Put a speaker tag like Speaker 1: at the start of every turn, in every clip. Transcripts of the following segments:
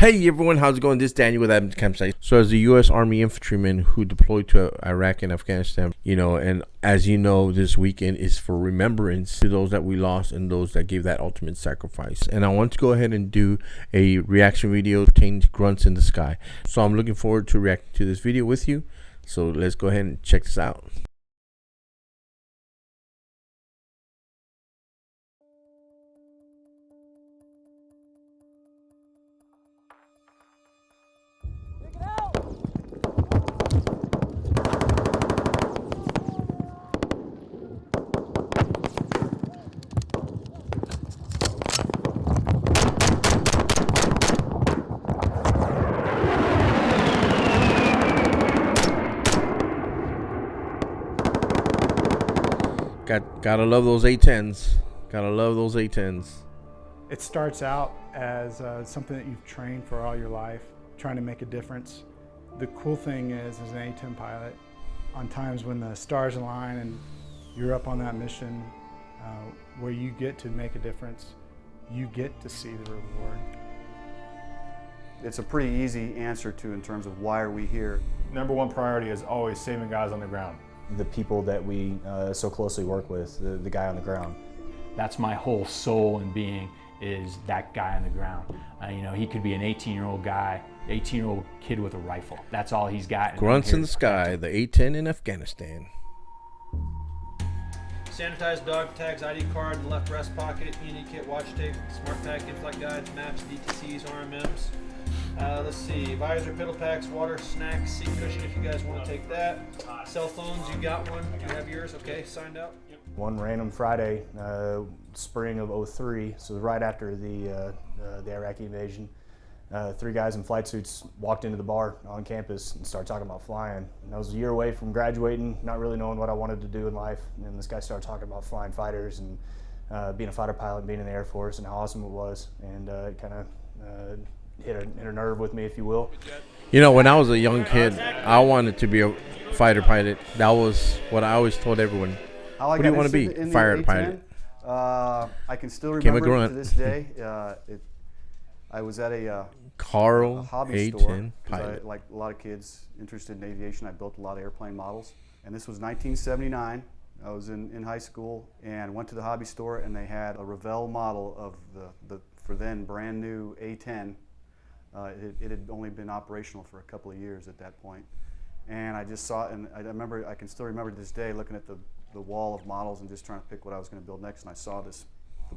Speaker 1: Hey everyone, how's it going? This is Daniel with A10 Campsite. So as a U.S. Army infantryman who deployed to Iraq and Afghanistan, and as you know, this weekend is for remembrance to those that we lost and those that gave that ultimate sacrifice. And I want to go ahead and do a reaction video pertaining to Grunts in the Sky. So I'm looking forward to reacting to this video with you. So let's go ahead and check this out. Gotta love those A10s. Gotta love those A10s.
Speaker 2: It starts out as something that you've trained for all your life, trying to make a difference. The cool thing is, as an A10 pilot, on times when the stars align and you're up on that mission where you get to make a difference, you get to see the reward.
Speaker 3: It's a pretty easy answer to in terms of why are we here.
Speaker 4: Number one priority is always saving guys on the ground.
Speaker 5: The people that we so closely work with, the guy on the ground.
Speaker 6: That's my whole soul and being, is that guy on the ground. He could be an 18-year-old guy, 18-year-old kid with a rifle. That's all he's got.
Speaker 1: Grunts in the Sky, the A10 in Afghanistan.
Speaker 7: Sanitized dog tags, ID card in the left breast pocket, E&E kit, watch tape, smart pack, in-flight guides, maps, DTCs, RMMs. Let's see, visor, pedal packs, water, snacks, seat cushion if you guys want to take that. Cell phones, you got one. Do you have yours? Okay, signed out. Yep.
Speaker 5: One random Friday, spring of '03, so right after the Iraqi invasion, 3 guys in flight suits walked into the bar on campus and started talking about flying. And I was a year away from graduating, not really knowing what I wanted to do in life. And this guy started talking about flying fighters and being a fighter pilot and being in the Air Force and how awesome it was. And it kind of hit a nerve with me, if you will.
Speaker 1: When I was a young kid, I wanted to be a fighter pilot. That was what I always told everyone. What do you want to be? Fighter pilot.
Speaker 3: I can still remember it to this day. I was at a hobby store,
Speaker 1: pilot.
Speaker 3: like a lot of kids interested in aviation. I built a lot of airplane models, and this was 1979. I was in high school and went to the hobby store, and they had a Revell model of the for then brand new A10. It had only been operational for a couple of years at that point. And I just saw it, and I can still remember to this day looking at the wall of models and just trying to pick what I was going to build next. And I saw the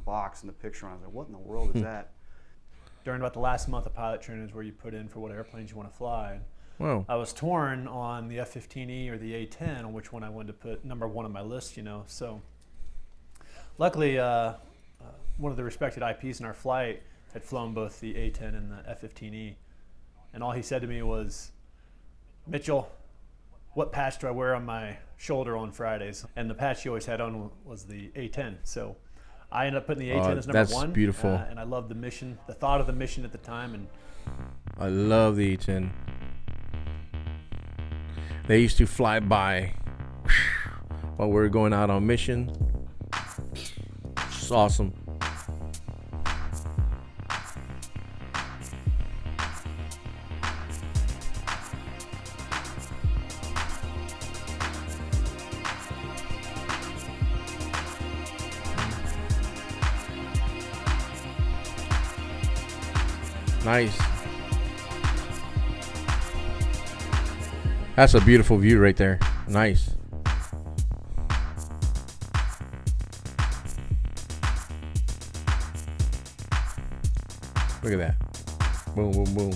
Speaker 3: box and the picture, and I was like, what in the world is that?
Speaker 7: During about the last month of pilot training is where you put in for what airplanes you want to fly.
Speaker 1: Wow.
Speaker 7: I was torn on the F-15E or the A-10, on which one I wanted to put number 1 on my list, So luckily, one of the respected IPs in our flight had flown both the A-10 and the F-15E. And all he said to me was, Mitchell, what patch do I wear on my shoulder on Fridays? And the patch he always had on was the A-10. So I ended up putting the A-10 as number 1.
Speaker 1: That's beautiful.
Speaker 7: And I loved the mission, the thought of the mission at the time. And
Speaker 1: I love the A-10. They used to fly by while we were going out on mission. It's awesome. Nice. That's a beautiful view right there. Nice. Look at that. Boom, boom, boom.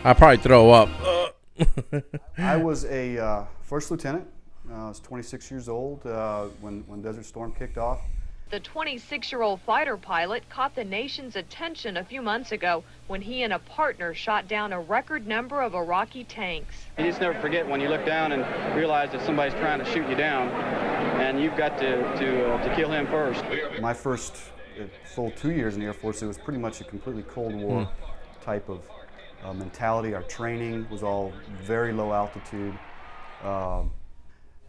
Speaker 1: I'll probably throw up.
Speaker 3: I was a first lieutenant. I was 26 years old when Desert Storm kicked off.
Speaker 8: The 26-year-old fighter pilot caught the nation's attention a few months ago when he and a partner shot down a record number of Iraqi tanks.
Speaker 9: You just never forget when you look down and realize that somebody's trying to shoot you down, and you've got to kill him first.
Speaker 3: My first full 2 years in the Air Force, it was pretty much a completely Cold War type of mentality. Our training was all very low altitude.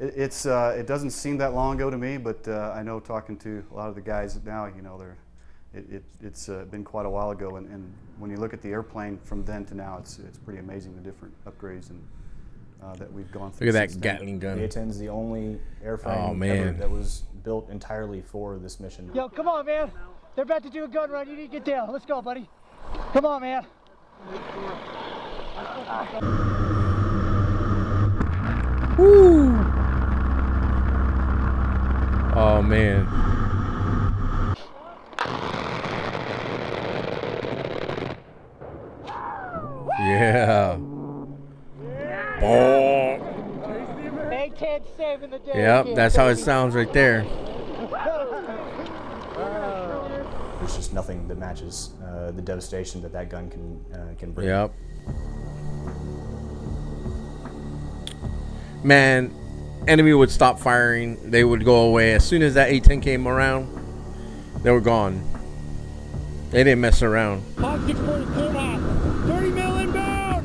Speaker 3: It doesn't seem that long ago to me, but I know talking to a lot of the guys now, you know, it's been quite a while ago, and when you look at the airplane from then to now, it's pretty amazing the different upgrades and that we've gone through.
Speaker 1: Look at that
Speaker 3: since
Speaker 1: Gatling
Speaker 3: then.
Speaker 1: gun.
Speaker 5: The A10 is the only airframe ever that was built entirely for this mission.
Speaker 10: Yo, come on, man. They're about to do a gun run. You need to get down. Let's go, buddy. Come on, man.
Speaker 1: Woo! Oh man. Yeah. Bonk.
Speaker 10: A10 saving the day.
Speaker 1: Yep, that's how it sounds right there.
Speaker 5: There's just nothing that matches the devastation that gun can bring.
Speaker 1: Yep. Man, enemy would stop firing. They would go away. As soon as that A10 came around, they were gone. They didn't mess around.
Speaker 10: Hawk 640 cleared hot. 30 mil inbound.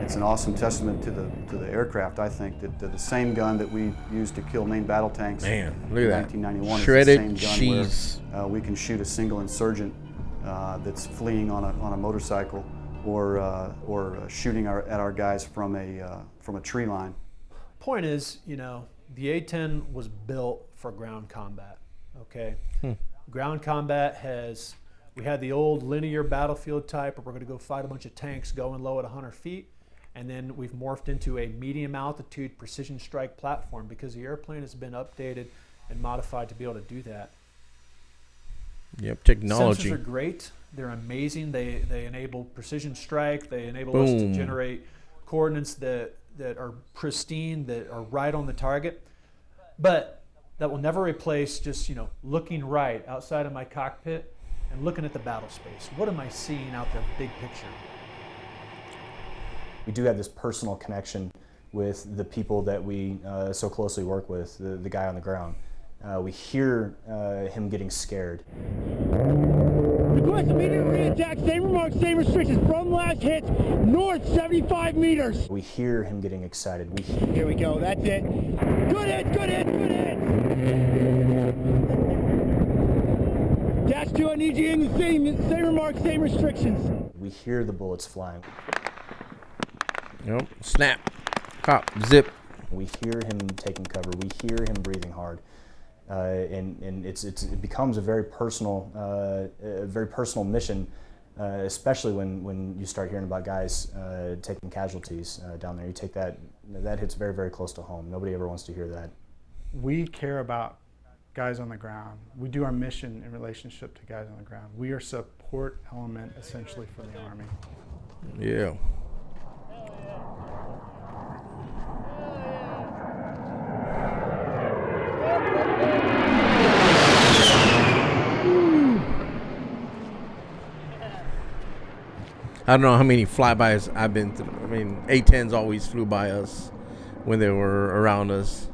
Speaker 3: It's an awesome testament to the aircraft. I think that the same gun that we used to kill main battle tanks
Speaker 1: Man, look at that.
Speaker 3: in 1991
Speaker 1: Shredded
Speaker 3: is the same
Speaker 1: cheese.
Speaker 3: gun where we can shoot a single insurgent that's fleeing on a motorcycle, or shooting at our guys from a tree line.
Speaker 7: Point is, you know, the A10 was built for ground combat. Okay, ground combat we had the old linear battlefield type where we're going to go fight a bunch of tanks going low at 100 feet. And then we've morphed into a medium altitude precision strike platform because the airplane has been updated and modified to be able to do that.
Speaker 1: Yep, technology.
Speaker 7: Sensors are great. They're amazing. They enable precision strike. They enable us to generate coordinates that are pristine, that are right on the target. But that will never replace just, you know, looking right outside of my cockpit and looking at the battle space. What am I seeing out there, big picture?
Speaker 5: We do have this personal connection with the people that we so closely work with, the guy on the ground. We hear him getting scared.
Speaker 10: Request immediate re-attack. Same remarks, same restrictions. From last hits, north 75 meters.
Speaker 5: We hear him getting excited.
Speaker 10: Here we go. That's it. Good hit, good hit, good hit. Dash 2, I need you in the same remarks, same restrictions.
Speaker 5: We hear the bullets flying.
Speaker 1: Yep. Snap. Cop. Zip.
Speaker 5: We hear him taking cover. We hear him breathing hard, and it becomes a very personal mission, especially when you start hearing about guys taking casualties down there. You take that hits very, very close to home. Nobody ever wants to hear that.
Speaker 2: We care about guys on the ground. We do our mission in relationship to guys on the ground. We are support element essentially for the Army.
Speaker 1: Yeah. I don't know how many flybys I've been through. I mean, A10s always flew by us when they were around us.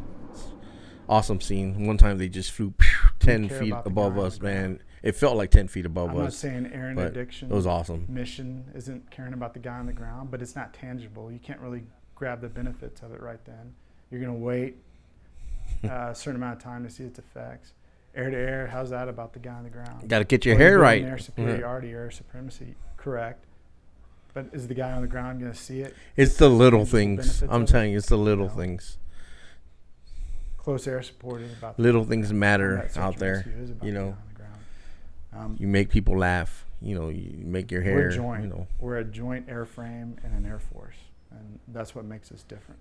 Speaker 1: Awesome scene. One time they just flew 10 feet above us, man. It felt like 10 feet above us.
Speaker 2: I'm not saying air interdiction.
Speaker 1: It was awesome.
Speaker 2: Mission isn't caring about the guy on the ground, but it's not tangible. You can't really grab the benefits of it right then. You're going to wait a certain amount of time to see its effects. Air to air, how's that about the guy on the ground?
Speaker 1: Got to get your hair right.
Speaker 2: Air superiority, air supremacy, correct. But is the guy on the ground going to see it?
Speaker 1: It's the little things. I'm telling you, it's the little things.
Speaker 2: Close air support is about
Speaker 1: little things matter out there. You know, you make people laugh. You know, you make your hair.
Speaker 2: We're a joint.
Speaker 1: You know.
Speaker 2: We're a joint airframe and an air force, and that's what makes us different.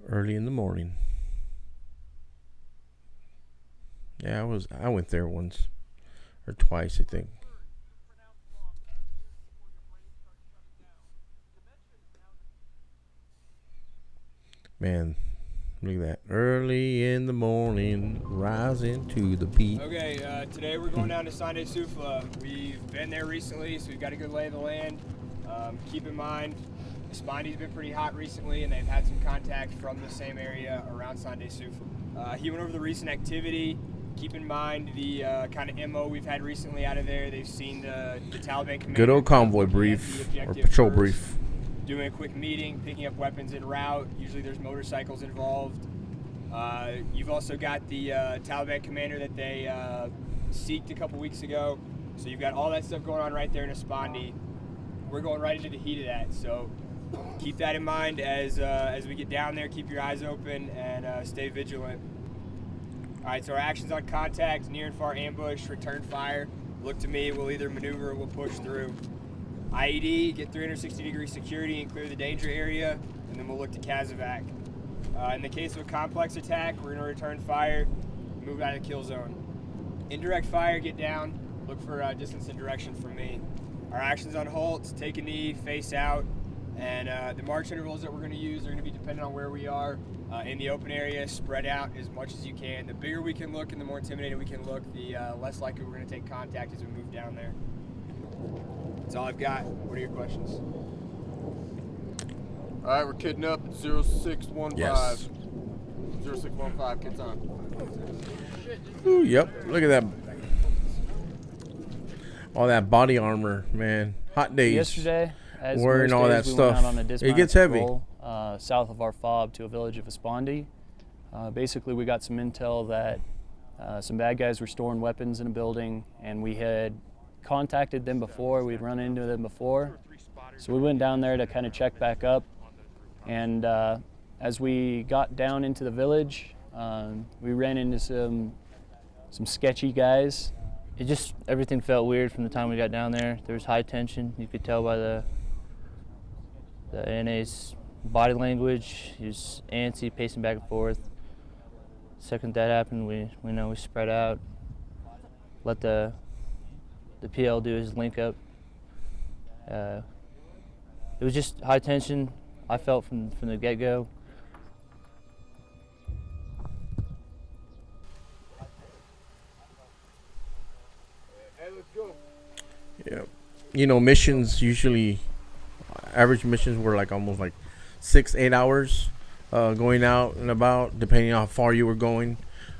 Speaker 1: Early in the morning. Yeah, I went there once or twice, I think. Man, look at that. Early in the morning, rising to the beat.
Speaker 11: Okay, today we're going down to Sande Sufla. We've been there recently, so we've got a good lay of the land. Keep in mind, Espandi's been pretty hot recently, and they've had some contact from the same area around Sande Sufla. He went over the recent activity. Keep in mind the kind of MO we've had recently out of there. They've seen the Taliban commander.
Speaker 1: Good old convoy brief or patrol brief.
Speaker 11: Doing a quick meeting, picking up weapons en route. Usually there's motorcycles involved. You've also got the Taliban commander that they seeked a couple weeks ago. So you've got all that stuff going on right there in Espandi. We're going right into the heat of that. So keep that in mind as we get down there. Keep your eyes open and stay vigilant. All right, so our actions on contact, near and far ambush, return fire. Look to me, we'll either maneuver or we'll push through. IED, get 360-degree security and clear the danger area, and then we'll look to Kazovac. In the case of a complex attack, we're gonna return fire, move out of the kill zone. Indirect fire, get down, look for distance and direction from me. Our actions on halt, take a knee, face out, and the march intervals that we're gonna use are gonna be dependent on where we are. In the open area, spread out as much as you can. The bigger we can look and the more intimidated we can look, the less likely we're going to take contact as we move down there. That's all I've got. What are your questions?
Speaker 12: All right, we're kidding up at 0615.
Speaker 1: Yes.
Speaker 12: 0615, kids on.
Speaker 1: Ooh, yep. Look at that. All that body armor, man. Hot days.
Speaker 13: Yesterday, as
Speaker 1: wearing all that
Speaker 13: we
Speaker 1: stuff.
Speaker 13: went out on a
Speaker 1: It
Speaker 13: dismounted
Speaker 1: gets heavy.
Speaker 13: patrol, south of our fob to a village of Espandi. Basically, we got some intel that some bad guys were storing weapons in a building, and we had contacted them before. We'd run into them before. So we went down there to kind of check back up. And as we got down into the village, we ran into some sketchy guys. It just, everything felt weird from the time we got down there. There was high tension. You could tell by the NA's body language. He was antsy, pacing back and forth. Second that happened, we spread out, let the PL do his link up. It was just high tension. I felt from the get-go.
Speaker 1: Yeah, you know, missions usually, average missions were like almost like 6-8 hours going out and about, depending on how far you were going.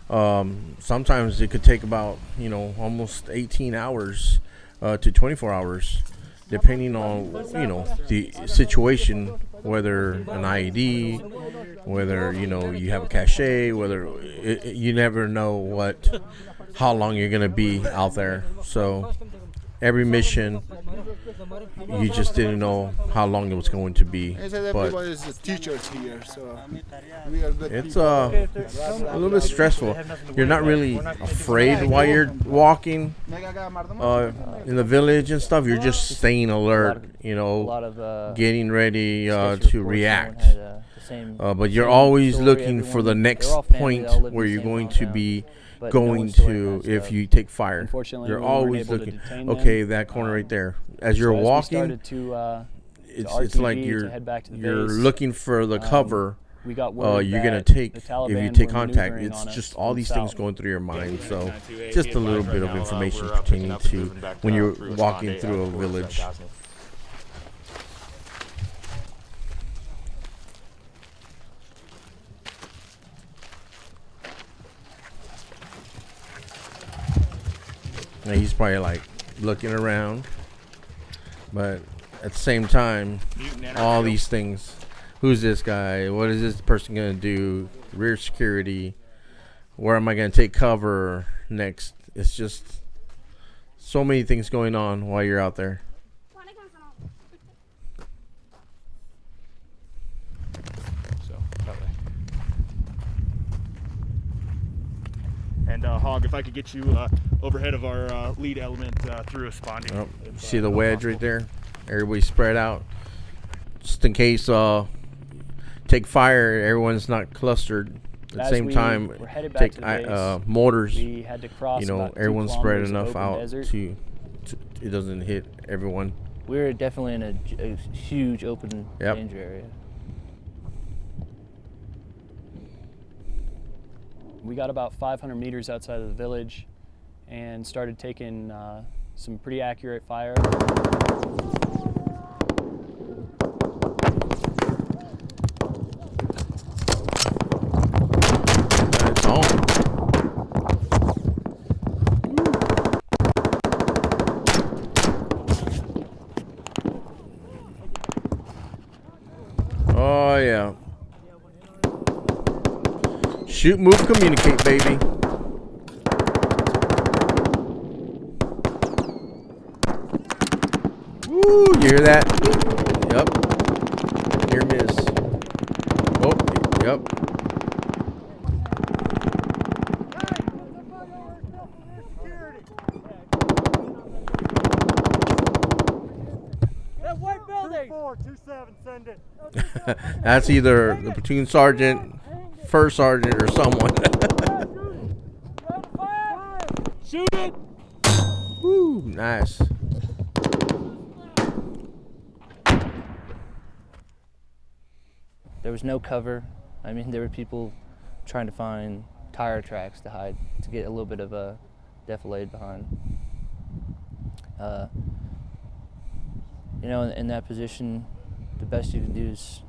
Speaker 1: Sometimes it could take about, almost 18 hours to 24 hours, depending on, the situation, whether an IED, whether, you have a cache, whether you never know how long you're going to be out there. So every mission, you just didn't know how long it was going to be.
Speaker 12: But
Speaker 1: Everybody
Speaker 12: is teachers here, so we are good.
Speaker 1: It's a little bit stressful. You're not really afraid while you're walking in the village and stuff. You're just staying alert, getting ready to react. But you're always looking for the next point where you're going to be going to if you take fire. You're always looking, okay, that corner right there. As you're walking, it's like you're looking for the cover you're going to take if you take contact. It's just all these things going through your mind. So just a little bit of information pertaining to when you're walking through a village. Now he's probably like looking around, but at the same time, all these things. Who's this guy? What is this person gonna do? Rear security. Where am I gonna take cover next? It's just so many things going on while you're out there.
Speaker 14: And Hog, if I could get you overhead of our lead element through Espandi.
Speaker 1: Oh, see the wedge right there? Everybody spread out. Just in case take fire, everyone's not clustered. At the same time, take mortars.
Speaker 13: We had to cross
Speaker 1: everyone's spread enough out to it doesn't hit everyone.
Speaker 13: We were definitely in a huge open danger area. We got about 500 meters outside of the village and started taking some pretty accurate fire.
Speaker 1: Oh, yeah. Shoot, move, communicate, baby. Woo, you hear that? Yep. Near miss. Oh, yep.
Speaker 10: That white building. 427, send it.
Speaker 1: That's either the platoon sergeant, first sergeant, or someone.
Speaker 10: Shoot it.
Speaker 1: Woo, nice.
Speaker 15: There was no cover. I mean, there were people trying to find tire tracks to hide, to get a little bit of a defilade behind. You know, in that position, the best you can do is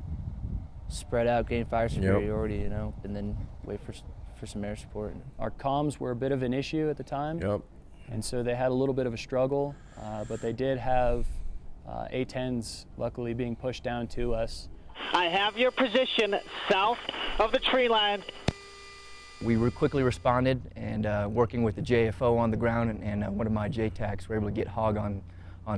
Speaker 15: spread out, gain fire superiority, you know, and then wait for some air support. Our comms were a bit of an issue at the time.
Speaker 1: Yep.
Speaker 15: And so they had a little bit of a struggle, but they did have A10s luckily being pushed down to us.
Speaker 16: I have your position south of the tree line.
Speaker 17: We quickly responded, and working with the JFO on the ground and one of my JTACs, were able to get Hog on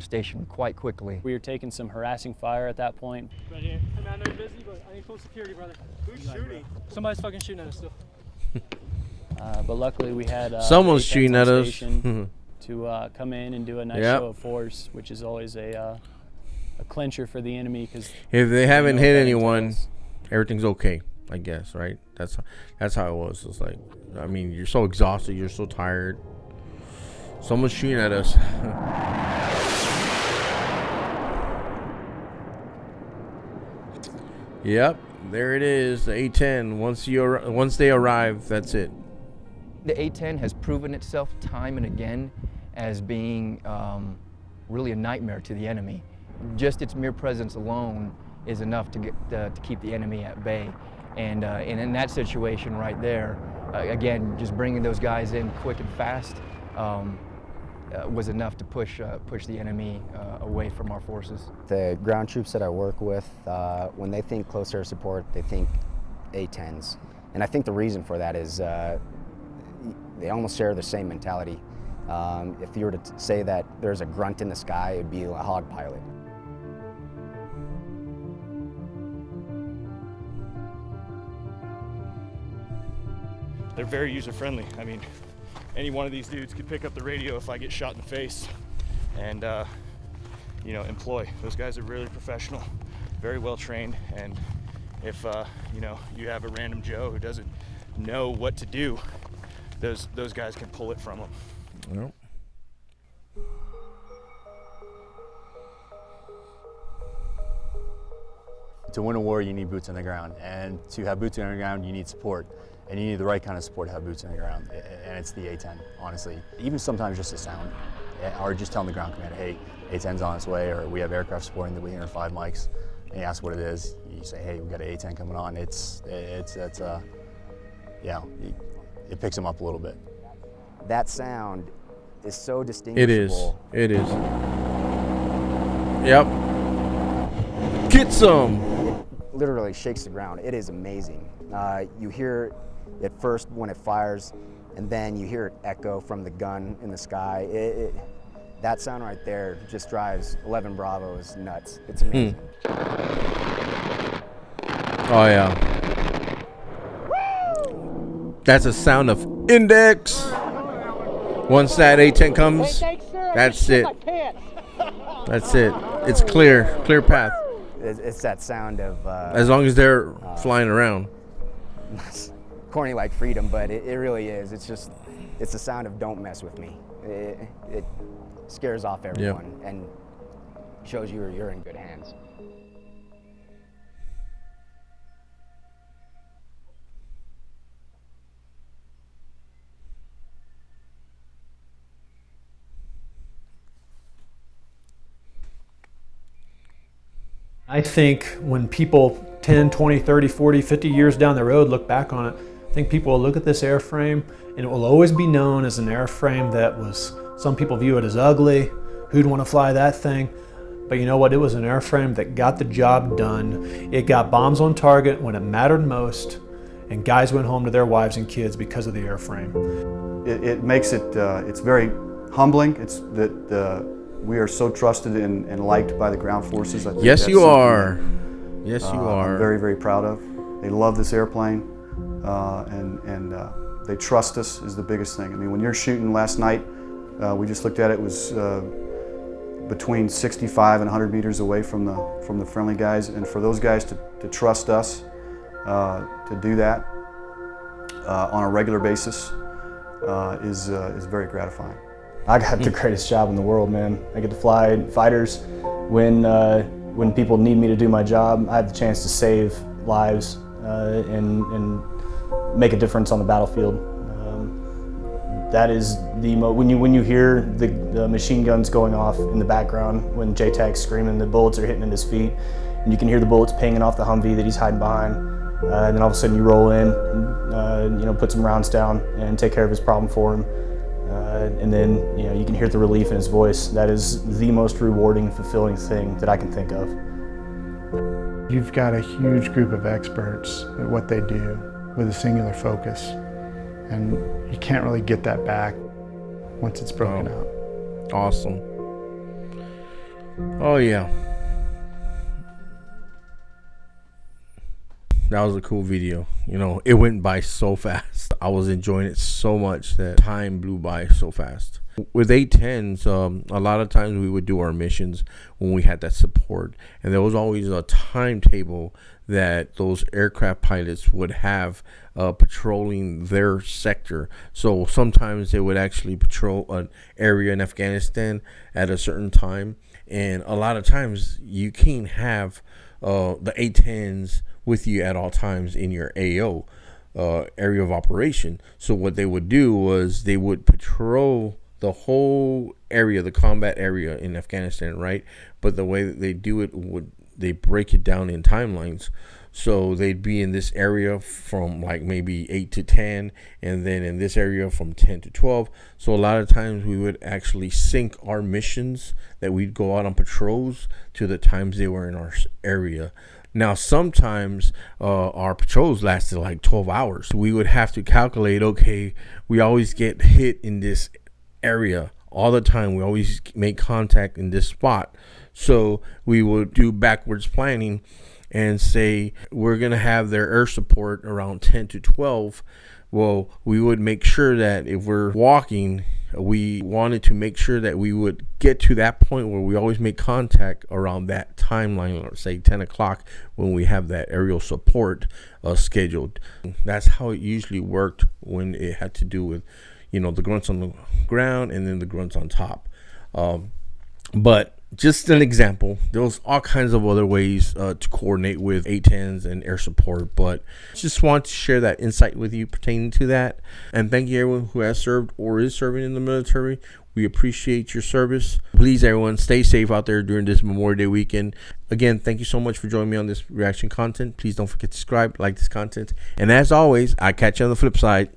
Speaker 17: station quite quickly.
Speaker 15: We were taking some harassing fire at that point.
Speaker 10: Right here. I mean, I know you're busy, but I need full security, brother. Who's shooting? Somebody's fucking shooting at us still.
Speaker 15: But luckily we had
Speaker 1: someone's shooting at us
Speaker 15: to come in and do a nice show of force, which is always a clincher for the enemy, because
Speaker 1: if they haven't hit anyone, everything's okay, I guess, right? That's how it was. It's like, I mean, you're so exhausted, you're so tired. Someone's shooting at us. Yep, there it is, the A10. Once they arrive, that's it.
Speaker 17: The A10 has proven itself time and again as being really a nightmare to the enemy. Just its mere presence alone is enough to keep the enemy at bay. And in that situation right there, again, just bringing those guys in quick and fast was enough to push the enemy away from our forces.
Speaker 18: The ground troops that I work with, when they think close air support, they think A10s. And I think the reason for that is they almost share the same mentality. If you were to say that there's a grunt in the sky, it'd be a hog pilot.
Speaker 14: They're very user-friendly. I mean, any one of these dudes could pick up the radio if I get shot in the face and, you know, employ. Those guys are really professional, very well trained, and if, you know, you have a random Joe who doesn't know what to do, those guys can pull it from them.
Speaker 1: Yep.
Speaker 19: To win a war, you need boots on the ground, and to have boots on the ground, you need support, and you need the right kind of support to have boots on the ground, and it's the A10, honestly. Even sometimes just a sound, or just telling the ground commander, hey, A10's on its way, or we have aircraft supporting the 5 mics, and you ask what it is, you say, hey, we got an A10 coming on. Yeah, it picks them up a little bit.
Speaker 18: That sound is so distinguishable.
Speaker 1: It is. Yep. Get some.
Speaker 18: It literally shakes the ground. It is amazing. You hear it first when it fires, and then you hear it echo from the gun in the sky. That sound right there just drives 11 Bravos nuts. It's amazing.
Speaker 1: Oh yeah. That's a sound of index. Once that A10 comes, that's it. That's it. It's clear path.
Speaker 18: It's that sound of...
Speaker 1: as long as they're flying around.
Speaker 18: Corny like freedom, but it really is. It's the sound of don't mess with me. It scares off everyone and shows you you're in good hands.
Speaker 7: I think when people 10, 20, 30, 40, 50 years down the road look back on it, I think people will look at this airframe and it will always be known as an airframe that was, some people view it as ugly, who'd want to fly that thing? But you know what? It was an airframe that got the job done. It got bombs on target when it mattered most, and guys went home to their wives and kids because of the airframe.
Speaker 3: It makes it, it's very humbling. It's that we are so trusted and liked by the ground forces. I think
Speaker 1: yes,
Speaker 3: that's
Speaker 1: you
Speaker 3: something
Speaker 1: are.
Speaker 3: That,
Speaker 1: yes, you are.
Speaker 3: I'm very, very proud of. They love this airplane, and they trust us is the biggest thing. I mean, when you're shooting last night, we just looked at it, was between 65 and 100 meters away from the friendly guys, and for those guys to trust us to do that on a regular basis is very gratifying.
Speaker 5: I got the greatest job in the world, man. I get to fly fighters when people need me to do my job. I have the chance to save lives and make a difference on the battlefield. That is when you hear the machine guns going off in the background, when JTAG's screaming, the bullets are hitting at his feet, and you can hear the bullets pinging off the Humvee that he's hiding behind. And then all of a sudden you roll in, and, put some rounds down and take care of his problem for him. And then you can hear the relief in his voice. That is the most rewarding and fulfilling thing that I can think of.
Speaker 2: You've got a huge group of experts at what they do with a singular focus, and you can't really get that back once it's broken out.
Speaker 1: Awesome. Oh yeah. That was a cool video. It went by so fast. I was enjoying it so much that time blew by so fast. With A10s, a lot of times we would do our missions when we had that support, and there was always a timetable that those aircraft pilots would have patrolling their sector. So sometimes they would actually patrol an area in Afghanistan at a certain time, and a lot of times you can't have the A10s with you at all times in your AO, area of operation. So what they would do was they would patrol the whole area, the combat area in Afghanistan, right? But the way that they do it they break it down in timelines. So they'd be in this area from like maybe 8 to 10, and then in this area from 10 to 12. So a lot of times we would actually sync our missions that we'd go out on patrols to the times they were in our area. Now, sometimes our patrols lasted like 12 hours. We would have to calculate, okay, we always get hit in this area all the time. We always make contact in this spot. So we would do backwards planning and say, we're going to have their air support around 10 to 12. Well, we would make sure that if we're walking, we wanted to make sure that we would get to that point where we always make contact around that timeline, or say 10 o'clock when we have that aerial support scheduled. That's how it usually worked when it had to do with, the grunts on the ground and then the grunts on top. But just an example, there was all kinds of other ways to coordinate with A10s and air support, but just want to share that insight with you pertaining to that. And thank you everyone who has served or is serving in the military. We appreciate your service. Please, everyone, stay safe out there during this Memorial Day weekend. Again, thank you so much for joining me on this reaction content. Please don't forget to subscribe, like this content. And as always, I catch you on the flip side.